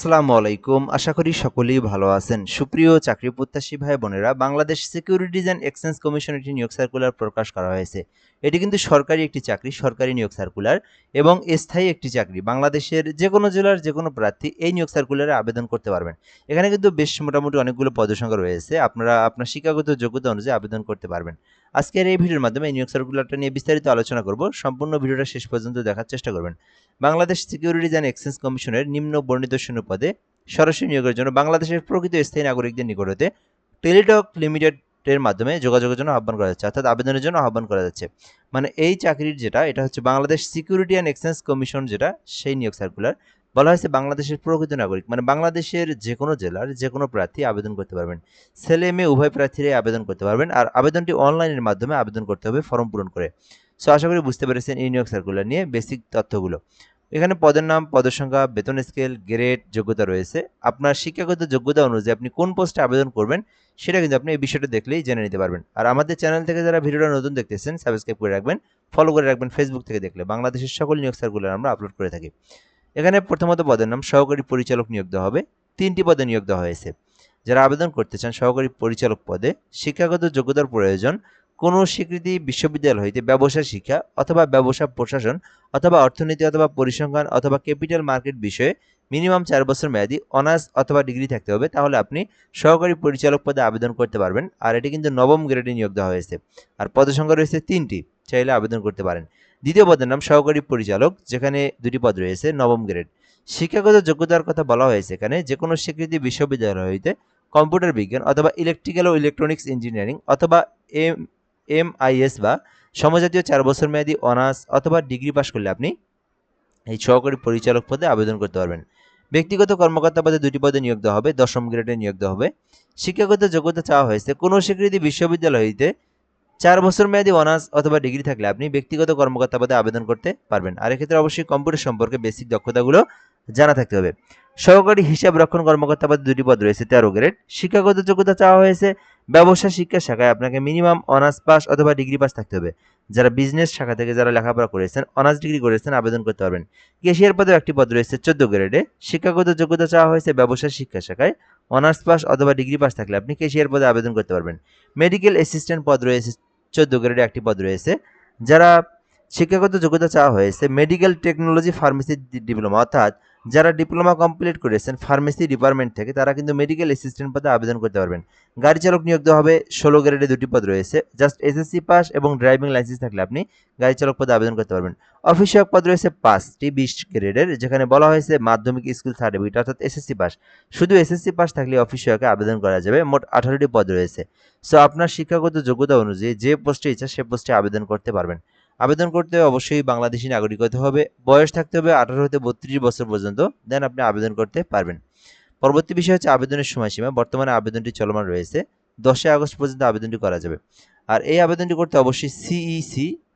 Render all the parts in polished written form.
আসসালামু আলাইকুম। আশা করি সকলেই ভালো আছেন। সুপ্রিয় চাকরি প্রত্যাশী ভাই বোনেরা, Bangladesh securities and exchange commission একটি নিয়োগ সার্কুলার প্রকাশ করা হয়েছে। এটি কিন্তু সরকারি একটি চাকরি, সরকারি নিয়োগ সার্কুলার এবং স্থায়ী একটি চাকরি। বাংলাদেশের যেকোনো জেলার যেকোনো প্রার্থী এই নিয়োগ সার্কুলারে আবেদন করতে পারবেন। এখানে কিন্তু বেশ মোটামুটি অনেকগুলো পদসংখ্যা রয়েছে। আপনারা আপনার শিক্ষাগত যোগ্যতা অনুযায়ী আবেদন করতে পারবেন। আজকের এই ভিডিওর মাধ্যমে এই নিয়োগ সার্কুলারটা নিয়ে বিস্তারিত আলোচনা করব। সম্পূর্ণ ভিডিওটা শেষ পর্যন্ত দেখার চেষ্টা করবেন। বাংলাদেশ সিকিউরিটিজ অ্যান্ড এক্সচেঞ্জ কমিশনের নিম্ন বর্ণিত শূন্য পদে সরাসরি নিয়োগের জন্য বাংলাদেশের প্রকৃত স্থায়ী নাগরিকদের নিকট হতে টেলিটক লিমিটেডের মাধ্যমে যোগাযোগের জন্য আহ্বান করা যাচ্ছে, অর্থাৎ আবেদনের জন্য আহ্বান করা যাচ্ছে। মানে এই চাকরির এটা হচ্ছে Bangladesh security and exchange commission, সেই নিয়োগ সার্কুলার। বলা হয়েছে বাংলাদেশের প্রকৃত নাগরিক, মানে বাংলাদেশের যে কোনো জেলার যে কোনো প্রার্থী আবেদন করতে পারবেন। ছেলে মেয়ে উভয় প্রার্থীরাই আবেদন করতে পারবেন। আর আবেদনটি অনলাইনের মাধ্যমে আবেদন করতে হবে ফর্ম পূরণ করে। সো আশা করি বুঝতে পেরেছেন এই নিয়োগ সার্কুলার নিয়ে বেসিক তথ্যগুলো। এখানে পদের নাম, পদের সংখ্যা, বেতন স্কেল, গ্রেড, যোগ্যতা রয়েছে। আপনার শিক্ষাগত যোগ্যতা অনুযায়ী আপনি কোন পোস্টে আবেদন করবেন সেটা কিন্তু আপনি এই বিষয়টা দেখলেই জেনে নিতে পারবেন। আর আমাদের চ্যানেল থেকে যারা ভিডিওটা নতুন দেখতেছেন সাবস্ক্রাইব করে রাখবেন, ফলো করে রাখবেন। ফেসবুক থেকে দেখলে বাংলাদেশের সকল নিয়োগ সার্কুলার আমরা আপলোড করে থাকি। এখানে প্রথমত পদের নাম সহকারী পরিচালক নিয়োগ দেওয়া হবে। 3টি পদে নিয়োগ দেওয়া হয়েছে। যারা আবেদন করতে চান সহকারী পরিচালক পদে, শিক্ষাগত যোগ্যতার প্রয়োজন কোনো স্বীকৃতি বিশ্ববিদ্যালয় হইতে ব্যবসা শিক্ষা অথবা ব্যবসা প্রশাসন অথবা অর্থনীতি অথবা পরিসংখ্যান অথবা ক্যাপিটাল মার্কেট বিষয়ে মিনিমাম 4 বছর মেয়াদী অনার্স অথবা ডিগ্রি থাকতে হবে, তাহলে আপনি সহকারী পরিচালক পদে আবেদন করতে পারবেন। আর এটি কিন্তু নবম গ্রেডে নিয়োগ দেওয়া হয়েছে। আর পদের সংখ্যা রয়েছে 3টি, চাইলে আবেদন করতে পারেন। দ্বিতীয় পদের নাম সহকারী পরিচালক, যেখানে 2টি পদ রয়েছে, নবম গ্রেড। শিক্ষাগত যোগ্যতার কথা বলা হয়েছে এখানে যে কোনো স্বীকৃতি বিশ্ববিদ্যালয় হইতে কম্পিউটার বিজ্ঞান অথবা ইলেকট্রিক্যাল ও ইলেকট্রনিক্স ইঞ্জিনিয়ারিং অথবা এমআইএস বা সমজাতীয় 4 বছর মেয়াদী অনার্স অথবা ডিগ্রি পাস করলে আপনি এই সহকারী পরিচালক পদে আবেদন করতে পারবেন। ব্যক্তিগত কর্মকর্তা পদে 2টি পদে নিয়োগ দেওয়া হবে, 10ম গ্রেডে নিয়োগ দেওয়া হবে। শিক্ষাগত যোগ্যতা চাওয়া হয়েছে কোনো স্বীকৃতি বিশ্ববিদ্যালয় হইতে 4 বছর মেয়াদী অনার্স অথবা ডিগ্রি থাকলে আপনি ব্যক্তিগত কর্মকর্তা পদে আবেদন করতে পারবেন। আর এক্ষেত্রে অবশ্যই কম্পিউটার সম্পর্কে বেসিক দক্ষতাগুলো জানা থাকতে হবে। সহকারী হিসাব রক্ষণ কর্মকর্তা পদে 2টি পদ রয়েছে, 13 গ্রেড। শিক্ষাগত যোগ্যতা চাওয়া হয়েছে ব্যবসা শিক্ষা শাখায় আপনাকে মিনিমাম অনার্স পাস অথবা ডিগ্রি পাস থাকতে হবে। যারা বিজনেস শাখা থেকে যারা লেখাপড়া করেছেন, অনার্স ডিগ্রি করেছেন, আবেদন করতে পারবেন। ক্যাশিয়ার পদে 1টি পদ রয়েছে, 14 গ্রেডে। শিক্ষাগত যোগ্যতা চাওয়া হয়েছে ব্যবসা শিক্ষা শাখায় অনার্স পাস অথবা ডিগ্রি পাস থাকলে আপনি ক্যাশিয়ার পদে আবেদন করতে পারবেন। মেডিকেল অ্যাসিস্ট্যান্ট পদ রয়েছে, 14 গ্রেডে 1টি পদ রয়েছে। যারা শিক্ষাগত যোগ্যতা চাওয়া হয়েছে মেডিকেল টেকনোলজি ফার্মেসি ডিপ্লোমা, অর্থাৎ যারা ডিপ্লোমা কমপ্লিট করেছেন ফার্মেসি ডিপার্টমেন্ট থেকে, তারা কিন্তু মেডিকেল অ্যাসিস্ট্যান্ট পদে আবেদন করতে পারবেন। গাড়ি চালক নিয়োগ দেওয়া হবে, 16 গ্রেডে 2টি পদ রয়েছে। জাস্ট এসএসসি পাস এবং ড্রাইভিং লাইসেন্স থাকলে আপনি গাড়ি চালক পদে আবেদন করতে পারবেন। অফিস সহায়ক পদ রয়েছে 5টি, 20 গ্রেডের, যেখানে বলা হয়েছে মাধ্যমিক স্কুল সার্টিফিকেট অর্থাৎ এসএসসি পাস। শুধু এসএসসি পাস থাকলে অফিস সহায়কে আবেদন করা যাবে। মোট 18টি পদ রয়েছে। সো আপনার শিক্ষাগত যোগ্যতা অনুযায়ী যে পোস্টে ইচ্ছা সে পোস্টে আবেদন করতে পারবেন। আবেদন করতে অবশ্যই বাংলাদেশী নাগরিক হতে হবে, বয়স থাকতে হবে 18 হতে 32 বছর পর্যন্ত, দেন আপনি আবেদন করতে পারবেন। পরবর্তী বিষয় হচ্ছে আবেদনের সময়সীমা। বর্তমানে আবেদনটি চলমান রয়েছে, 10 আগস্ট পর্যন্ত আবেদনটি করা যাবে। আর এই আবেদনটি করতে অবশ্যই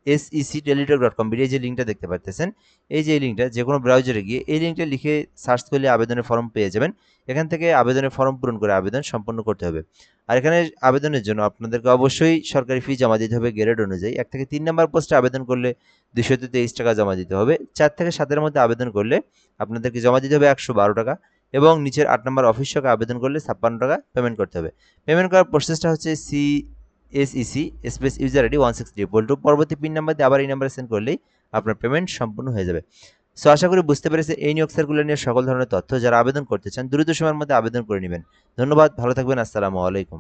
cec.টেলিটক.com এই যে লিঙ্কটা দেখতে পাচ্ছেন, এই যে লিঙ্কটা যে কোনো ব্রাউজারে গিয়ে এই লিঙ্কটা লিখে সার্চ করলে আবেদনের ফর্ম পেয়ে যাবেন। এখান থেকে আবেদনের ফর্ম পূরণ করে আবেদন সম্পন্ন করতে হবে। আর এখানে আবেদনের জন্য আপনাদেরকে অবশ্যই সরকারি ফি জমা দিতে হবে গ্রেড অনুযায়ী। 1 থেকে 3 নম্বর পোস্টে আবেদন করলে 223 টাকা জমা দিতে হবে। 4 থেকে 7-এর মধ্যে আবেদন করলে আপনাদেরকে জমা দিতে হবে 112 টাকা এবং নিচের 8 নম্বর অফিস সহায়ক আবেদন করলে 56 টাকা পেমেন্ট করতে হবে। পেমেন্ট করার প্রসেসটা হচ্ছে CSEC স্পেস ইউজার আইডি 163 পরবর্তী পিন নাম্বার দিয়ে আবার এই নাম্বারে সেন্ড করলেই আপনার পেমেন্ট সম্পূর্ণ হয়ে যাবে। সো আশা করি বুঝতে পেরেছেন এই নিয়োগ সার্কুলার নিয়ে সকল ধরনের তথ্য। যারা আবেদন করতে চান দ্রুত সময়ের মধ্যে আবেদন করে নেবেন। ধন্যবাদ, ভালো থাকবেন, আসসালামু আলাইকুম।